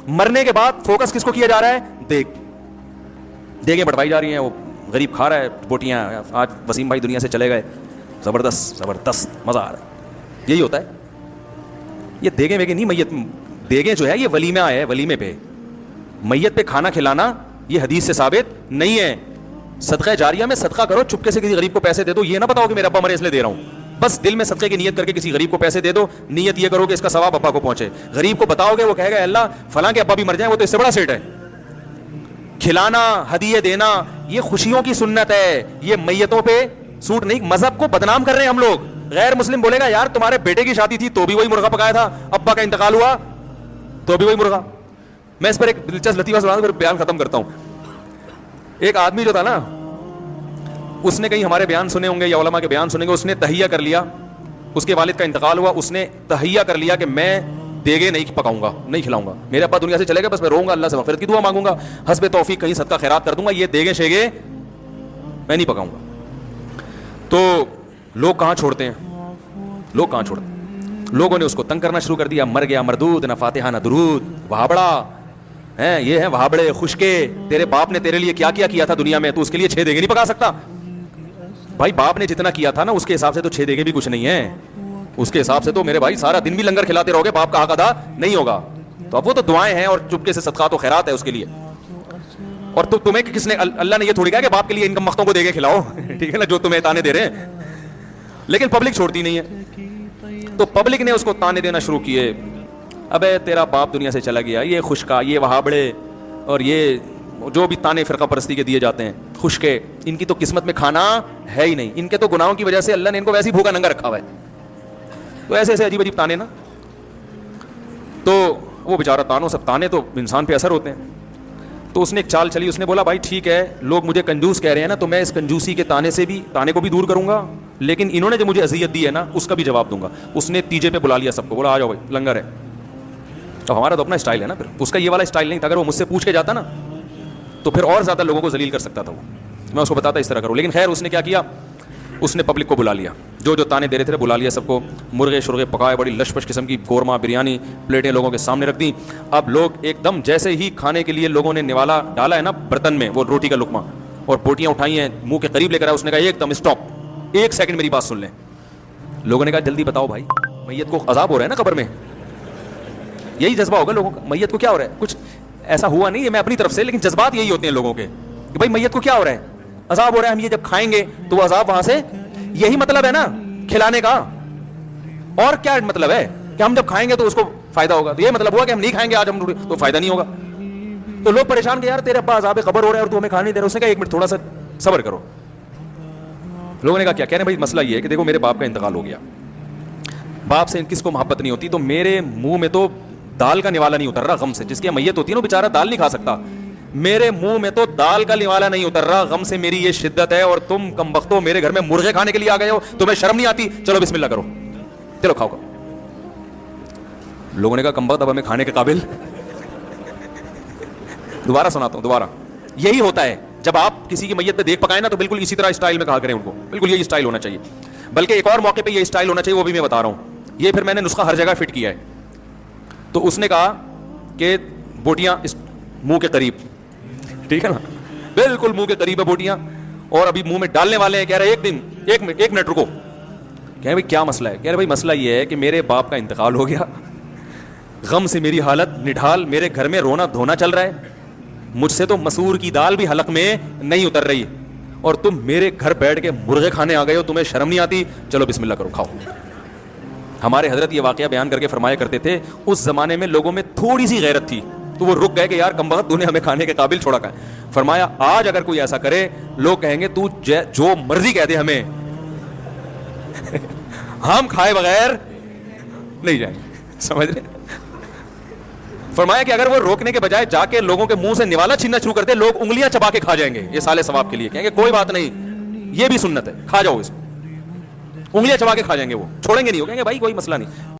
मरने के बाद फोकस किसको किया जा रहा है? देगें बंटवाई जा रही हैं, वो गरीब खा रहा है बोटियां। आज वसीम भाई दुनिया से चले गए, ज़बरदस्त मज़ा आ रहा है। यही होता है। ये देगें वेगें नहीं, मैयत देगें जो है ये वलीमा है, वलीमे पे मैयत पे खाना खिलाना ये हदीस से साबित नहीं है। सदका जारिया में सदका करो, चुपके से किसी गरीब को पैसे दे दो, ये ना बताओ कि मेरा अब्बा मरे इसलिए दे रहा हूँ। बस दिल में सदके की नीयत करके किसी गरीब को पैसे दे दो, नीयत ये करो कि इसका सवाब अब्बा को पहुंचे। गरीब को बताओगे, वो कहेगा अल्लाह फलां के अब्बा भी मर जाए, वो तो इससे बड़ा सेठ है। खिलाना, हदिये देना, ये खुशियों की सुन्नत है, ये मैयतों पे सूट नहीं। मजहब को बदनाम कर रहे हैं हम लोग। गैर मुस्लिम बोलेगा यार तुम्हारे बेटे की शादी थी तो भी वही मुर्गा पकाया था, अब्बा का इंतकाल हुआ तो भी वही मुर्गा। मैं इस पर एक दिलचस्प लतीफा सुना, फिर बयान खत्म करता हूं। एक आदमी जो था ना, उसने कहीं हमारे बयान सुने होंगे या उलमा के बयान सुनेंगे, उसने तहिया कर लिया, उसके वालिद का इंतकाल हुआ, उसने तहिया कर लिया कि मैं देगे नहीं पकाऊंगा, नहीं खिलाऊंगा, मेरे अब्बा दुनिया से चले गए, बस मैं रोऊंगा, अल्लाह से मगफिरत की दुआ मांगूंगा, हस्बे तौफीक कहीं सदका खैरात कर दूंगा, ये देगे शेगे मैं नहीं पकाऊंगा। तो लोग कहाँ छोड़ते हैं, लोग कहाँ छोड़ते हैं? लोगों ने उसको तंग करना शुरू कर दिया, मर गया मरदूद, ना फातिहा ना दुरूद, वहाबड़ा है, ये है वहाबड़े खुशके, तेरे बाप ने तेरे लिए क्या क्या किया था दुनिया में, तू उसके लिए 6 देगे नहीं पका सकता। भाई बाप ने जितना किया था ना उसके हिसाब से तो 6 देगे भी कुछ नहीं है, उसके हिसाब से तो मेरे भाई सारा दिन भी लंगर खिलाते रहोगे, बाप का हक अदा नहीं होगा। तो अब वो तो दुआएं हैं और चुपके से सदका तो खैरात है उसके लिए। और तो तुम्हें किसने, अल्लाह ने ये थोड़ी कहा कि बाप के लिए इनकम मख्तों को देके खिलाओ, ठीक है ना, जो तुम्हें ताने दे रहे हैं। लेकिन पब्लिक छोड़ती नहीं है, तो पब्लिक ने उसको ताने देना शुरू किए, अबे तेरा बाप दुनिया से चला गया, ये खुशका, ये वहाबड़े, और ये जो भी ताने फिरका परस्ती के दिए जाते हैं, खुशके, इनकी तो किस्मत में खाना है ही नहीं, इनके तो गुनाहों की वजह से अल्लाह ने इनको वैसे ही भूखा नंगा रखा हुआ है। तो ऐसे ऐसे अजीब अजीब ताने ना, तो वो बेचारा तानों सब ताने तो इंसान पे असर होते हैं। तो उसने एक चाल चली, उसने बोला भाई ठीक है, लोग मुझे कंजूस कह रहे हैं ना, तो मैं इस कंजूसी के ताने को भी दूर करूंगा, लेकिन इन्होंने जो मुझे अजियत दी है ना उसका भी जवाब दूंगा। उसने तीजे पे बुला लिया सबको, बोला आ जाओ भाई लंगर है। तो हमारा तो अपना स्टाइल है ना, फिर उसका ये वाला स्टाइल नहीं था। अगर वो मुझसे पूछ के जाता ना तो फिर और ज़्यादा लोगों को जलील कर सकता था वो, मैं उसको बताता इस तरह करूँ। लेकिन खैर उसने क्या किया, उसने पब्लिक को बुला लिया, जो जो ताने दे रहे थे बुला लिया सबको, मुर्गे शुर्गे पकाए, बड़ी लशपश किस्म की कोरमा बिरयानी प्लेटें लोगों के सामने रख दी। अब लोग एकदम जैसे ही खाने के लिए लोगों ने निवाला डाला है ना बर्तन में, वो रोटी का लुकमा और बोटियाँ उठाई हैं, मुंह के करीब लेकर आया, उसने कहा एकदम स्टॉप, 1 सेकंड मेरी बात सुन लें। लोगों ने कहा जल्दी बताओ भाई, मैयत को अजाब हो रहा है ना कब्र में, यही जज्बा होगा लोगों का, मैयत को क्या हो रहा है, कुछ ऐसा हुआ नहीं है मैं अपनी तरफ से, लेकिन जज्बात यही होते हैं लोगों के कि भाई मैयत को क्या हो रहा है, अजाब हो रहा है, हम ये जब खाएंगे तो वो अजाब वहां से, यही मतलब है ना खिलाने का। और क्या मतलब है कि हम जब खाएंगे तो उसको फायदा होगा, तो ये मतलब हुआ कि हम नहीं खाएंगे आज हम तो फायदा नहीं होगा। तो लोग परेशान के यार तेरे अब्बा अजाब कब्र हो रहा है और तू हमें खाने नहीं दे रहा। उसने कहा 1 मिनट थोड़ा सा सब्र करो। लोगों ने कहा क्या कह रहे हैं भाई, मसला ये है कि देखो मेरे बाप का इंतकाल हो गया, बाप से किसको मोहब्बत नहीं होती, तो मेरे मुंह में तो दाल का निवाला नहीं उतर रहा गम से, जिसकी मैयत होती है ना बेचारा दाल नहीं खा सकता, मेरे मुंह में तो दाल का निवाला नहीं उतर रहा गम से, मेरी ये शिद्दत है, और तुम कमबख्तो मेरे घर में मुर्गे खाने के लिए आ गए हो, तुम्हें शर्म नहीं आती, चलो बिस्मिल्लाह करो, चलो खाओ खाओ। लोगों ने कहा कमबख्त अब हमें खाने के काबिल। दोबारा सुनाता हूं, दोबारा। यही होता है जब आप किसी की मैयत पे देख पकाए ना, तो बिल्कुल इसी तरह स्टाइल में कहा करें उनको, बिल्कुल यही स्टाइल होना चाहिए। बल्कि एक और मौके पे ये स्टाइल होना चाहिए, वो भी मैं बता रहा हूं, ये फिर मैंने नुस्खा हर जगह फिट किया है। तो उसने कहा कि बोटियां इस मुंह के करीब, ठीक है ना, बिल्कुल मुंह के करीब है बोटियां, और अभी मुंह में डालने वाले हैं। कह रहे एक मिनट रुको। कह रहे भाई क्या मसला है? कह रहे भाई मसला ये है कि मेरे बाप का इंतकाल हो गया, गम से मेरी हालत निढाल, मेरे घर में रोना धोना चल रहा है, मुझसे तो मसूर की दाल भी हलक में नहीं उतर रही, और तुम मेरे घर बैठ के मुर्गे खाने आ गए हो, तुम्हें शर्म नहीं आती, चलो बिस्मिल्लाह करो खाओ। हमारे हजरत ये वाकया बयान करके फरमाया करते थे, उस जमाने में लोगों में थोड़ी सी गैरत थी, तो वो रुक गए कि यार कमबख्त तूने हमें खाने के काबिल छोड़ा का। फरमाया आज अगर कोई ऐसा करे, लोग कहेंगे तू जो मर्जी कह दे हमें, हम खाए बगैर नहीं जाएंगे, समझ रहे? फरमाया कि अगर वो रोकने के बजाय जाके लोगों के मुंह से निवाला छीनना शुरू करते, लोग उंगलियां चबा के खा जाएंगे, ये साले सवाब के लिए, कहेंगे कोई बात नहीं, ये भी सुन्नत है, खा जाओ इसको, उंगलियां चबा के खा जाएंगे, वो छोड़ेंगे नहीं, हो कहेंगे भाई कोई मसला नहीं।